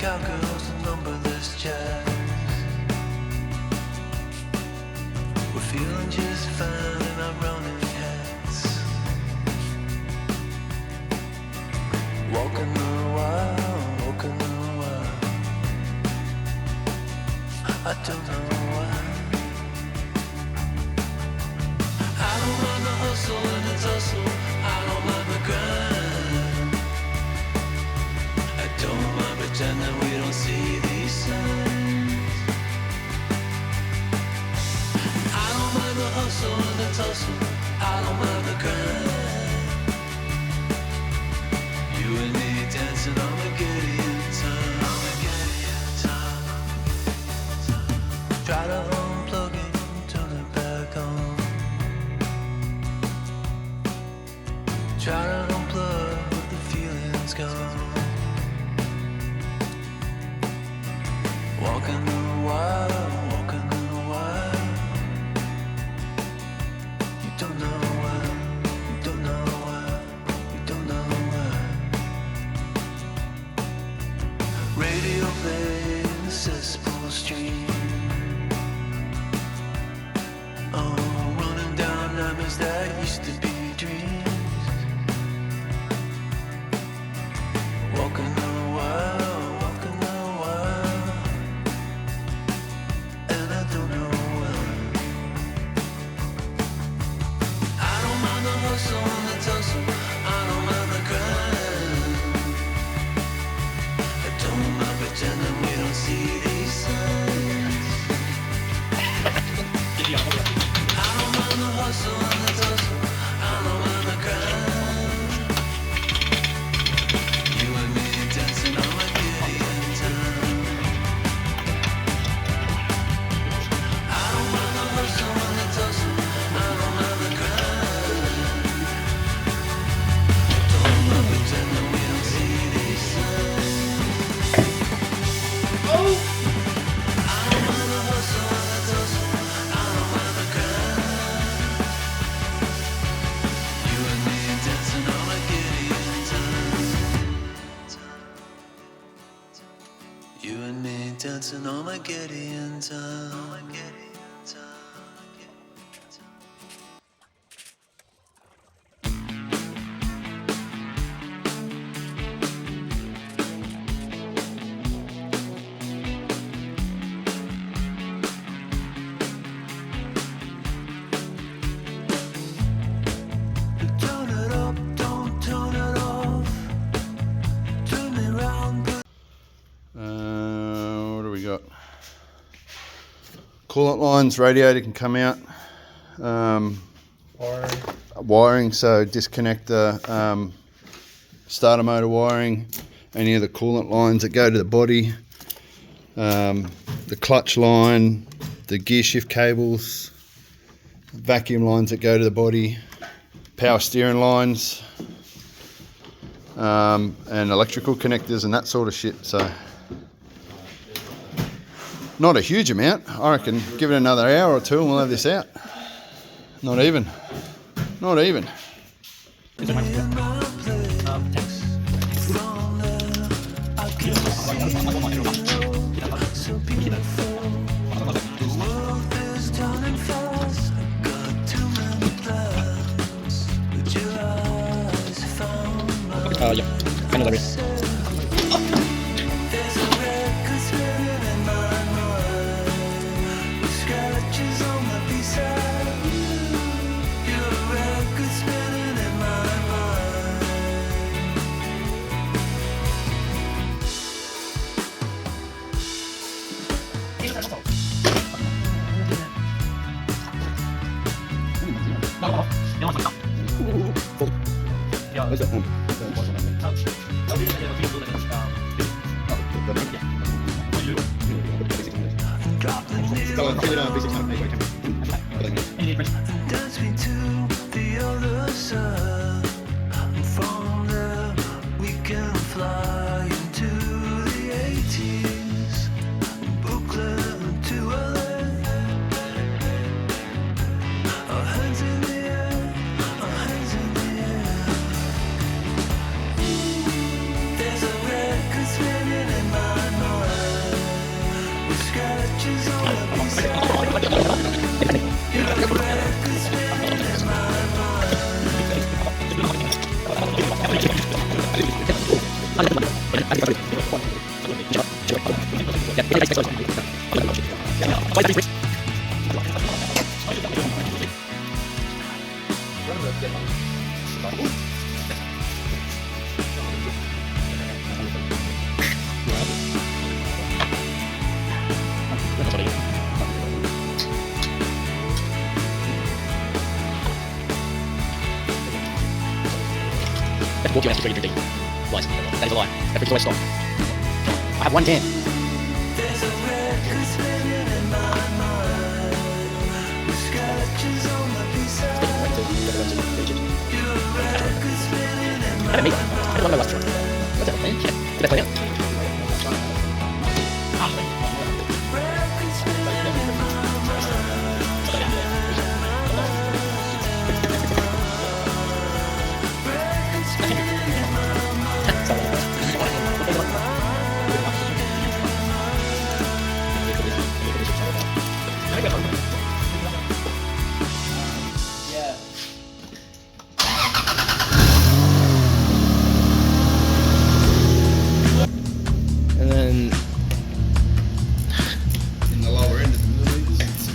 cowgirls and numberless jazz. We're feeling just fine in our running hats. Walking the wild, walking the wild. I don't know why. I don't mind the hustle and the tussle. I don't mind the grind. I don't mind pretending we don't see these signs. I don't mind the hustle and the tussle. I don't mind the grind. You and me dancing on the Gideon time. On the Gideon time. Try to unplug it, turn it back on. Try to unplug, but the feeling's gone. Walking the wild, walking the wild. You don't know why, you don't know why, you don't know why. Radio playing the cesspool stream. Oh, running down nightmares that used to be dreams. Walking the wild, walking the wild. And I don't know why. I don't mind the hustle and the tussle. I don't mind the grind. I don't mind pretending we don't see these signs. I don't mind the hustle and the tussle. I don't mind the grind. You and me dancing on my Gideon time. I don't mind the hustle and the tussle. I don't mind the grind. Don't mind pretending we don't see these signs. I don't mind the hustle and the tussle. I don't mind the grind. You and me dancing on my Gideon time. You and me dancing on my Gideon time. Turn it up, don't turn it off. Turn me round, put What do we got? Coolant lines, radiator can come out. Wiring, so disconnect the starter motor wiring, any of the coolant lines that go to the body, the clutch line, the gear shift cables, vacuum lines that go to the body, power steering lines, and electrical connectors and that sort of shit. So not a huge amount. I reckon give it another hour or two and we'll have this out. Not even. Not even. Yeah, I know that is. There's a record spinning in my mind, with scratches on the B-side. You're a record spinning in my mind. Drop the needle and dance me to the other side. And from there we can fly into the 80s, Brooklyn to LA. Our hands in the air, our hands in the air. There's a record spinning in my mind. Walk you after drinking. Lies. That is a lie. That freaks away stop. I have one can. There's a record spinning in my mind with scratches on the pieces. Your record spinning in my I don't know my last try. What's that, man? Did I play out? record spinning in my And then In the lower end of the millimeters.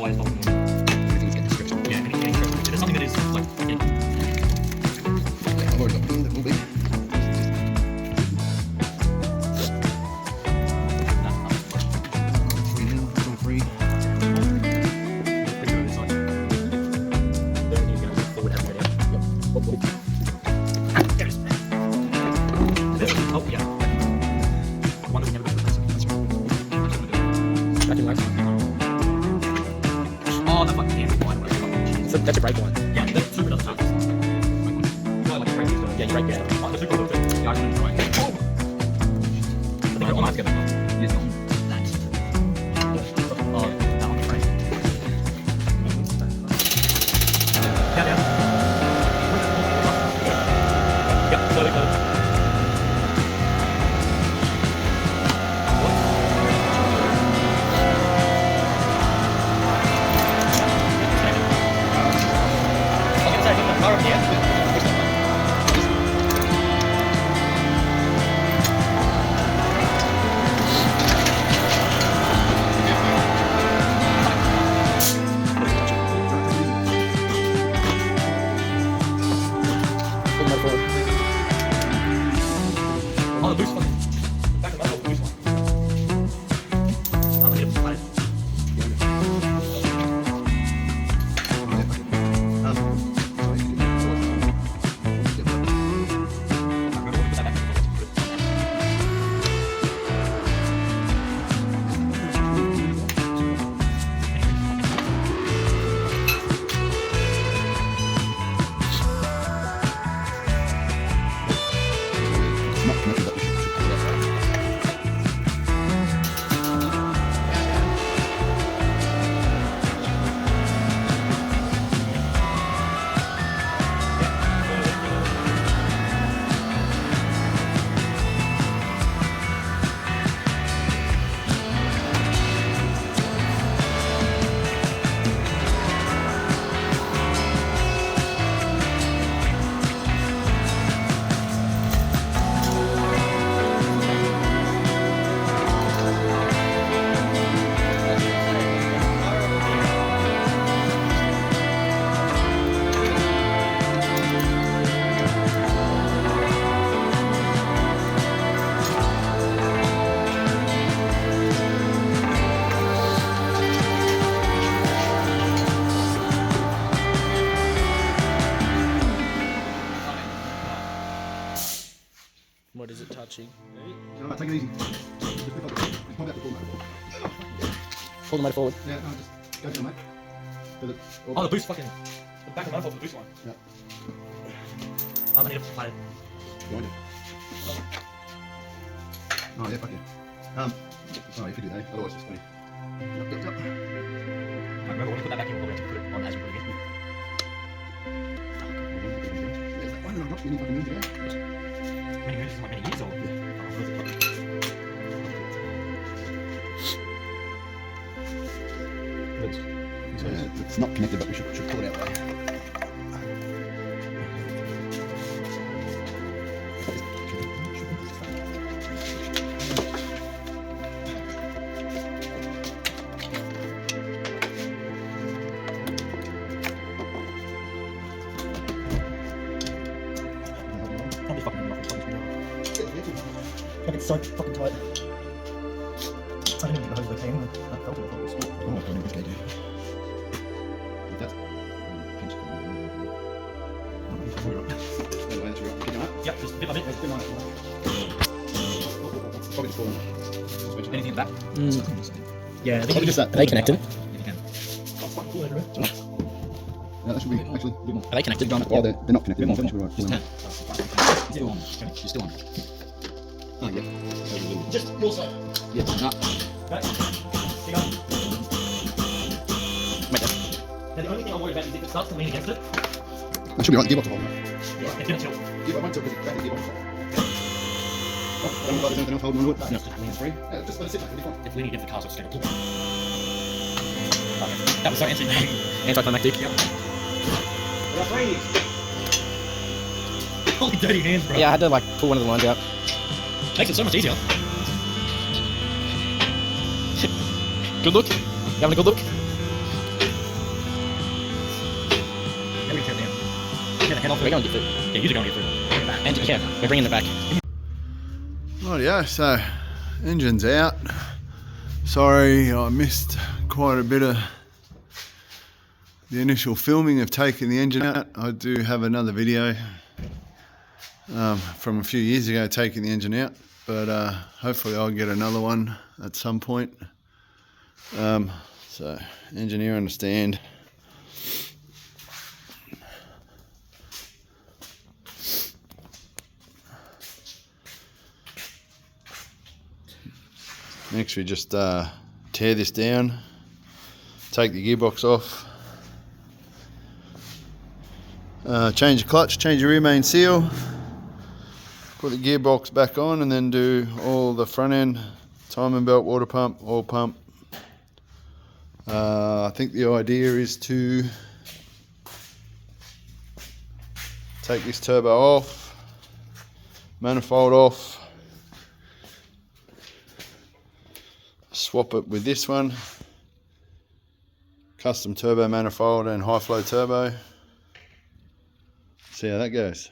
everything's getting description. I've already got one that will be. Free. Oh yeah. One that we never got. Tracking lights. Oh, that fucking can't be one. That's a bright one. Yeah, that's super doesn't touch. No, like right here. Yeah, you're right there. Oh, the super doesn't. Yeah, I can try. Oh. They're all not together. Yes, no. That's. Oh, that one's right. Yeah, yeah. Yep, slowly, slowly. Oh, the boost one. Back of the boost one. I'm gonna get it. What is it touching? Alright, take it easy. Just pick up. Point out the full motor. Pull the motor forward. Yeah, no, just go to the mate. Oh, the boost fucking. The back of the manifold for the boost line. Yeah. I need to play it. You want it? Oh, yeah, fuck yeah. Oh, if you do that, otherwise it's funny. Remember when we put that back in, we'll have to put it on as we put it in. Why did I not many fucking moves ago? Many moves, like many years or? It's not connected, but we should pull it out there. Can't be fucking rough. Like it's so fucking tight. I didn't even get the hose they came with. That felt like it was small. Oh, I don't know which guy do. That's Yep, just bit by bit. probably full. Anything in the back? Yeah, I think Probably just that. Are they connected? you can. No, that should be actually. Are they connected? Yeah, they're not connected. That should be right. Just 10. Still on. You're still on. Oh, yeah. Just your side. Yeah, no. Right. Hang on. Wait, Now the only thing I'm worried about is if it starts to lean against it, That should be right. Gearbox will hold. it's going to tilt. Gearbox won't tilt because it's back to gearbox. Oh, I don't know if there's anything else holding on to it. No, just lean free. Yeah, just let it sit back. It'll be fine. It's leaning against the car, so it's going to pull. Okay. That was so anticlimactic. Yep. Holy dirty hands, bro. Yeah, I had to like pull one of the lines out. Makes it so much easier. Good look. You having a good look? How are we turn down? Yeah, the head off. We're going to get through. Yeah, you're going to get through. And yeah, we're bringing it back. Rightio, so engine's out. Sorry, I missed quite a bit of the initial filming of taking the engine out. I do have another video from a few years ago taking the engine out, but hopefully I'll get another one at some point. So engineer understand. Next we just tear this down, take the gearbox off, change the clutch, change the rear main seal, put the gearbox back on, and then do all the front end, timing belt, water pump, oil pump. I think the idea is to take this turbo off, manifold off, swap it with this one, custom turbo manifold and high flow turbo. See how that goes.